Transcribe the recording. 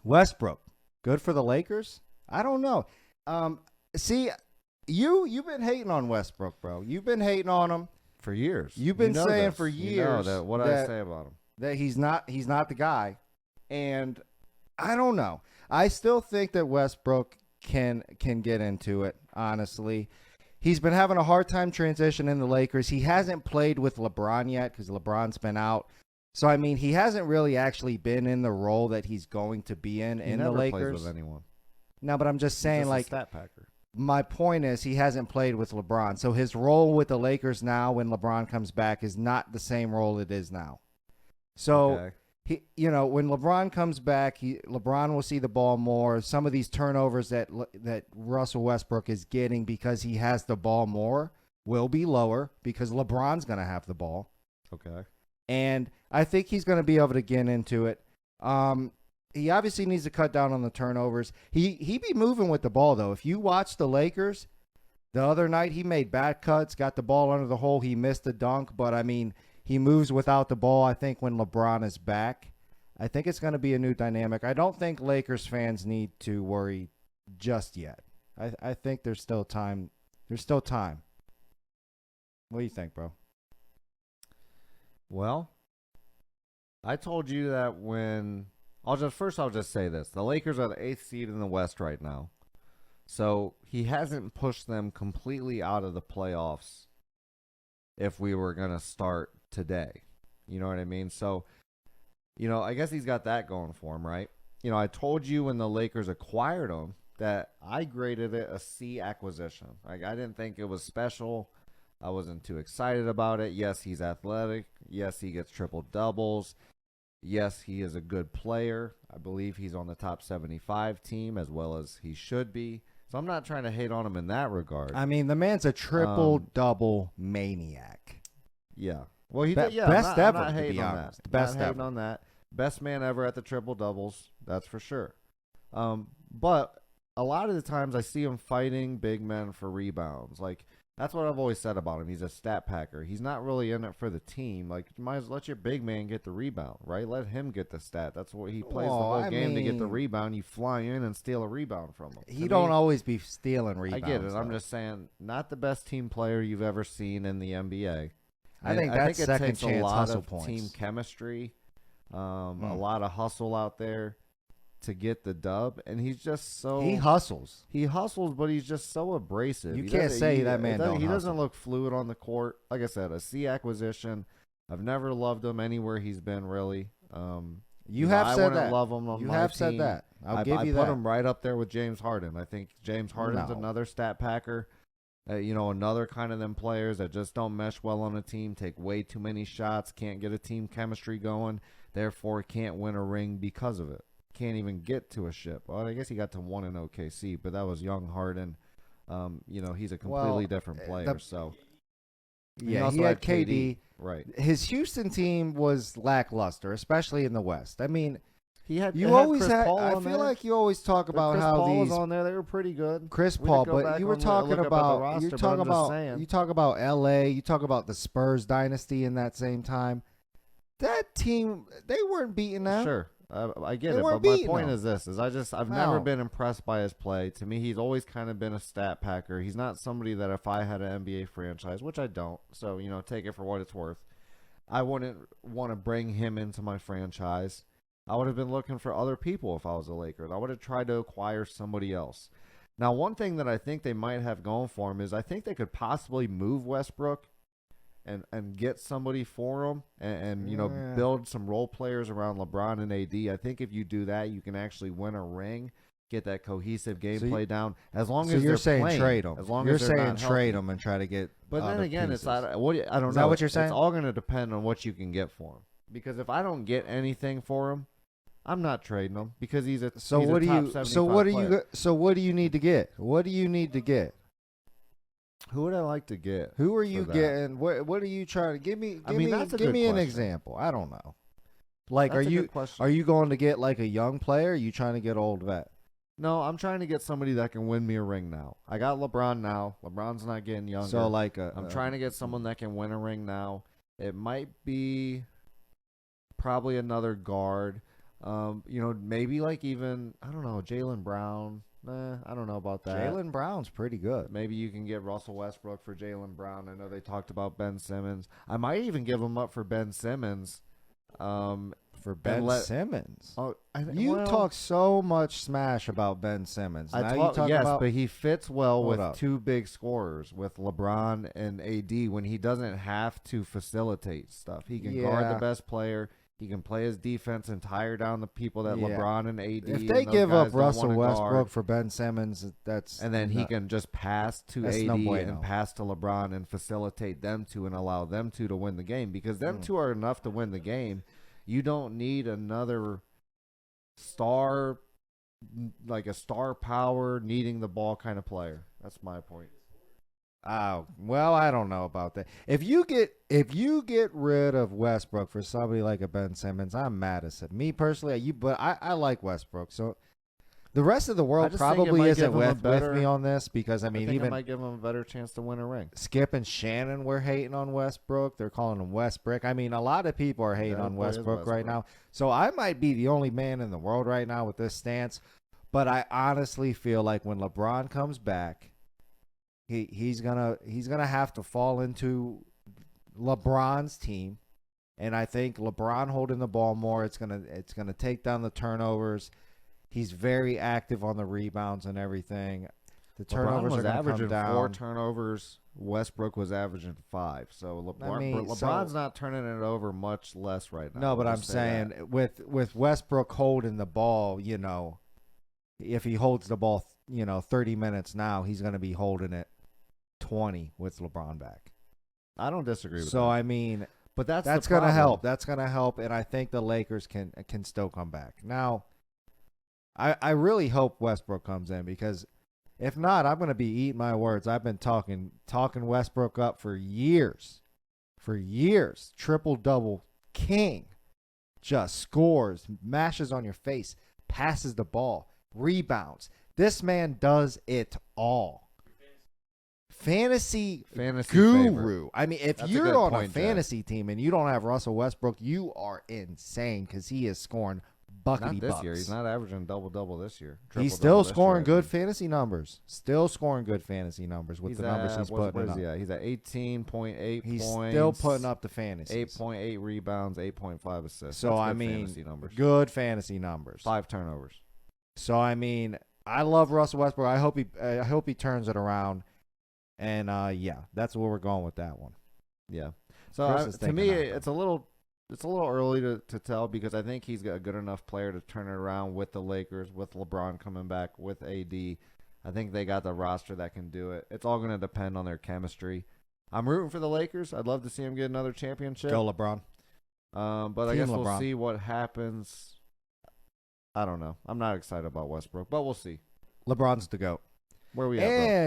Westbrook, good for the Lakers? I don't know. See, you've been hating on Westbrook, bro. You've been hating on him For years. You've been saying for You know years that what I say about him. that he's not the guy, and I don't know. I still think that Westbrook can get into it. Honestly, he's been having a hard time transitioning in the Lakers. He hasn't played with LeBron yet because LeBron's been out. So I mean, he hasn't really actually been in the role that he's going to be in He the never Lakers. plays with anyone. No, but I'm just saying, He's just like, a stat packer. my point is he hasn't played with LeBron. So his role with the Lakers now when LeBron comes back is not the same role it is now. So Okay. when LeBron comes back, LeBron will see the ball more. Some of these turnovers that Russell Westbrook is getting because he has the ball more will be lower because LeBron's going to have the ball. Okay. And I think he's going to be able to get into it. He obviously needs to cut down on the turnovers. He be moving with the ball, though. If you watch the Lakers, the other night he made bad cuts, got the ball under the hole. He missed the dunk, but, I mean, he moves without the ball. I think when LeBron is back, I think it's going to be a new dynamic. I don't think Lakers fans need to worry just yet. I think there's still time. There's still time. What do you think, bro? Well, I told you that when I'll just say this. The Lakers are the 8th seed in the West right now. So he hasn't pushed them completely out of the playoffs if we were going to start today. You know what I mean? So, I guess he's got that going for him, right? I told you when the Lakers acquired him that I graded it a C acquisition. Like, I didn't think it was special. I wasn't too excited about it. Yes, he's athletic. Yes, he gets triple doubles. Yes, he is a good player. I believe he's on the top 75 team as well as he should be. So I'm not trying to hate on him in that regard. I mean, the man's a triple-double maniac. Yeah. Well, he Best I'm ever, not to hating be on honest. that. Best not hating ever. on that. Best man ever at the triple doubles. That's for sure. But a lot of the times I see him fighting big men for rebounds. Like, that's what I've always said about him. He's a stat packer. He's not really in it for the team. Like, you might as well let your big man get the rebound, right? Let him get the stat. That's what he plays the whole game to get the rebound. You fly in and steal a rebound from him. He don't always be stealing rebounds. I get it. Though. I'm just saying, not the best team player you've ever seen in the NBA. I think that's second takes chance a lot hustle of points. team chemistry, a lot of hustle out there to get the dub, and he's just so he hustles. He hustles, but he's just so abrasive. You can't say that man don't He hustle. doesn't look fluid on the court. Like I said, a C acquisition. I've never loved him anywhere he's been, really. You have I said wouldn't that. love him on you my have team. said that. I'll give you I that. put him right up there with James Harden. I think James Harden's another stat packer. Another kind of them players that just don't mesh well on a team, take way too many shots, can't get a team chemistry going, therefore can't win a ring because of it. Can't even get to a ship. Well, I guess he got to one in OKC, but that was young Harden. He's a completely different player. He had KD. Right. His Houston team was lackluster, especially in the West. I mean, He had always Chris had. Paul I on feel there. like you always talk about Chris how Paul these was on there. They were pretty good. Chris We Paul, could go but back you were and talking look up at the about roster, you but talk I'm just about saying. you talk about LA. You talk about the Spurs dynasty in that same time. That team, they weren't beating them. Sure. I get They it, weren't but my beating point them. is this: I've never been impressed by his play. To me, he's always kind of been a stat packer. He's not somebody that if I had an NBA franchise, which I don't, so take it for what it's worth, I wouldn't want to bring him into my franchise. I would have been looking for other people if I was the Lakers. I would have tried to acquire somebody else. Now, one thing that I think they might have going for him is I think they could possibly move Westbrook and get somebody for him and build some role players around LeBron and AD. I think if you do that, you can actually win a ring, get that cohesive gameplay down. As long as you're they're saying playing, trade them. As long you're as they're saying not trade healthy. them and try to get. But then other again, pieces. it's not. I don't know. Is that what you're saying? It's all going to depend on what you can get for him. Because if I don't get anything for him, I'm not trading him because he's a So he's what a do top you? 75 So what do player. you? So what do you need to get? What do you need to get? Who would I like to get? Who are you that? getting? What are you trying to give me? I mean, that's a give good me an question. example. I don't know. Like, That's a are good you question. are you going to get like a young player? Or are you trying to get old vet? No, I'm trying to get somebody that can win me a ring now. I got LeBron now. LeBron's not getting younger. So like I'm trying to get someone that can win a ring now. It might be probably another guard. Maybe like even I don't know Jaylen Brown. I don't know about that. Jaylen Brown's pretty good. Maybe you can get Russell Westbrook for Jaylen Brown. I know they talked about Ben Simmons. I might even give him up for Ben Simmons. For Ben Simmons. Oh, You talk so much smash about Ben Simmons. Now you talk yes, about, but he fits well Hold with up. two big scorers, with LeBron and AD, when he doesn't have to facilitate stuff. He can guard Yeah. the best player. He can play his defense and tire down the people that Yeah. LeBron and AD. If they and those give guys up don't Russell wanna Westbrook guard, for Ben Simmons, that's and then he can just pass to That's AD no bueno. and pass to LeBron and facilitate them two and allow them two to win the game, because them Mm. two are enough to win the game. You don't need another star, like a star power, needing the ball kind of player. That's my point. Oh, well, I don't know about that. If you get rid of Westbrook for somebody like a Ben Simmons, I'm mad as it. Me personally, but I like Westbrook. So the rest of the I world just think it probably might isn't give him a with better- me on this because I I mean think it even might give him a better chance to win a ring. Skip and Shannon were hating on Westbrook. They're calling him Westbrick. I mean, a lot of people are hating Yeah, on boy, is Westbrook right Westbrook. now. So I might be the only man in the world right now with this stance. But I honestly feel like when LeBron comes back, he's gonna have to fall into LeBron's team. And I think LeBron holding the ball more, it's gonna take down the turnovers. He's very active on the rebounds and everything. The turnovers LeBron was are going to averaging come down. 4 turnovers. Westbrook was averaging 5. So LeBron's so- not turning it over much less right now. No, but I'll I'm just say saying that. with Westbrook holding the ball, if he holds the ball, 30 minutes now, he's going to be holding it 20 with LeBron back. I don't disagree with So that. I mean, But that's going to the help. problem. That's going to help, and I think the Lakers can still come back. Now, I really hope Westbrook comes in, because if not, I'm going to be eating my words. I've been talking Westbrook up for years. Triple double king. Just scores, mashes on your face, passes the ball, rebounds. This man does it all. Fantasy Guru. guru. I mean, if That's a you're good on point, a fantasy team and you don't have Russell Westbrook, you are insane, because he is scoring buckety Not this bucks. year. He's not averaging double this year. He's Triple-double still this scoring year, I good think. fantasy numbers. Still scoring good fantasy numbers with the numbers he's what putting is up. he at? He's at 18.8 He's points. still putting up the fantasy. 8.8 rebounds, 8.5 assists. So That's I good mean, fantasy numbers. good fantasy numbers. 5 turnovers. So I mean, I love Russell Westbrook. I hope he turns it around. And yeah, that's where we're going with that one. Yeah. So Chris is to me, thinking it's a little early to tell, because I think he's a good enough player to turn it around with the Lakers, with LeBron coming back, with AD. I think they got the roster that can do it. It's all going to depend on their chemistry. I'm rooting for the Lakers. I'd love to see them get another championship. Go LeBron. But I Team guess we'll LeBron. see what happens. I don't know. I'm not excited about Westbrook, but we'll see. LeBron's the GOAT. Where we at, bro? And